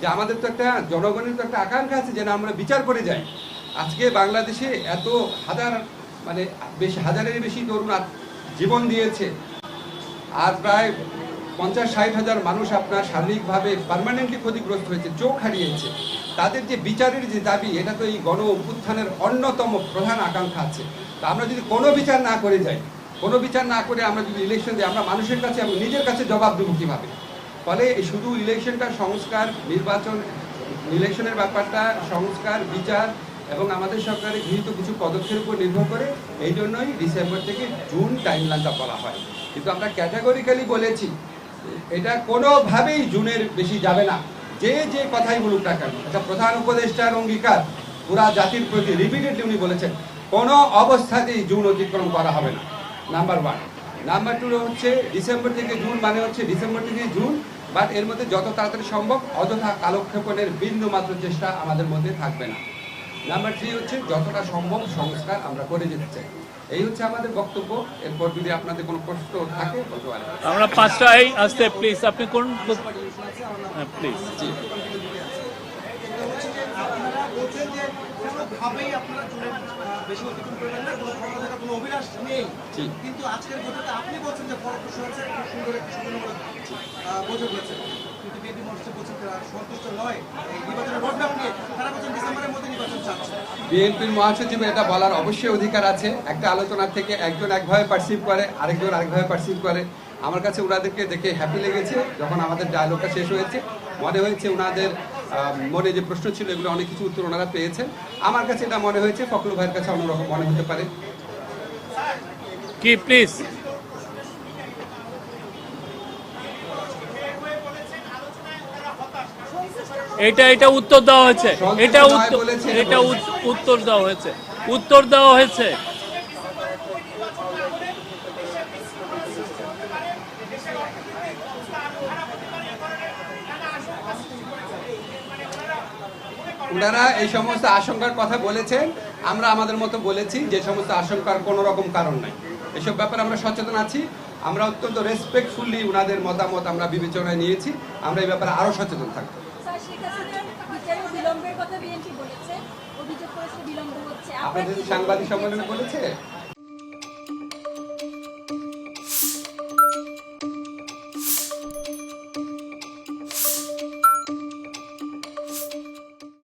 যে আমাদের তো একটা জনগণের তো একটা আকাঙ্ক্ষা আছে যেন আমরা বিচার করে যাই। আজকে বাংলাদেশে এত হাজারের বেশি তরুণ জীবন দিয়েছে, আর প্রায় 50-60 হাজার মানুষ আপনার শারীরিকভাবে পার্মানেন্টলি ক্ষতিগ্রস্ত হয়েছে, চোখ হারিয়েছে। তাদের যে বিচারের যে দাবি, এটা তো এই গণ অভ্যুত্থানের অন্যতম প্রধান আকাঙ্ক্ষা আছে। তা আমরা যদি কোনো বিচার না করে যাই, কোনো বিচার না করে আমরা যদি ইলেকশন দিই, আমরা মানুষের কাছে এবং নিজের কাছে জবাব দেবো কীভাবে? ফলে শুধু ইলেকশনটা সংস্কার, নির্বাচন, ইলেকশনের ব্যাপারটা সংস্কার, বিচার এবং আমাদের সরকারের গৃহীত কিছু পদক্ষেপের উপর নির্ভর করে। এই জন্যই ডিসেম্বর থেকে জুন টাইমলাইনটা বলা হয়। কিন্তু আমরা ক্যাটাগরিক্যালি বলেছি এটা কোনোভাবেই জুনের বেশি যাবে না। যে যে কথাই বলুক না কেন, এটা প্রধান উপদেষ্টার অঙ্গীকার পুরা জাতির প্রতি, রিপিটেডলি উনি বলেছেন কোনো অবস্থাতেই জুন অতিক্রম করা হবে না, নাম্বার 1। নাম্বার 2 হচ্ছে ডিসেম্বর থেকে জুন মানে হচ্ছে ডিসেম্বর থেকে জুন, বাট এর মধ্যে যত তাড়াতাড়ি সম্ভব অযথা কালক্ষেপণের বিন্দু মাত্র চেষ্টা আমাদের মধ্যে থাকবে না। নাম্বার 3 হচ্ছে যতটা সম্ভব সংস্কার আমরা করে যেতে চাই। এই হচ্ছে আমাদের বক্তব্য। এরপর যদি আপনাদের কোনো প্রশ্ন থাকে বলতে পারেন। আমরা 5টায় আসতে প্লিজ, আপনি কোন প্লিজ। জি, কিন্তু আজকের বৈঠকে আপনি বলছেন যে ফলপ্রসূ হয়েছে, খুব সুন্দর একটি বৈঠক হয়েছে, কিন্তু বিএনপি মঞ্চে বলছেন সন্তুষ্ট নয় এই নির্বাচনের রোডম্যাপ নিয়ে। তারা বলছেন ডিসেম্বরের মধ্যে নির্বাচন চাচ্ছে। বিএনপির মহাসচিব এটা বলার অবশ্যই অধিকার আছে। একটা আলোচনা থেকে একজন একভাবে পারসিভ করে, আরেকজন আরেকভাবে পারসিভ করে। আমার কাছে ওনাদেরকে দেখে হ্যাপি লেগেছে। যখন আমাদের ডায়লগটা শেষ হয়েছে মনে হয়েছে ওনাদের মনে যে প্রশ্ন ছিল এগুলো অনেক কিছু উত্তর ওনারা পেয়েছেন। আমার কাছে এটা মনে হয়েছে, ফখরুল ভাইয়ের কাছে অন্যরকম মনে হতে পারে। কি প্লিজ, এটা উত্তর দেওয়া হয়েছে, এটা উত্তর দেওয়া হয়েছে, উত্তর দেওয়া হয়েছে। ওনারা এই সমস্ত আশঙ্কার কথা বলেছেন, আমরা আমাদের মতো বলেছি যে সমস্ত আশঙ্কার কোনো রকম কারণ নাই। এসব ব্যাপারে আমরা সচেতন আছি। আমরা অত্যন্ত রেসপেক্টফুলি ওনাদের মতামত আমরা বিবেচনায় নিয়েছি। আমরা এই ব্যাপারে আরো সচেতন থাকবো। আপনাদের সাংবাদিক সম্মেলনে বলেছে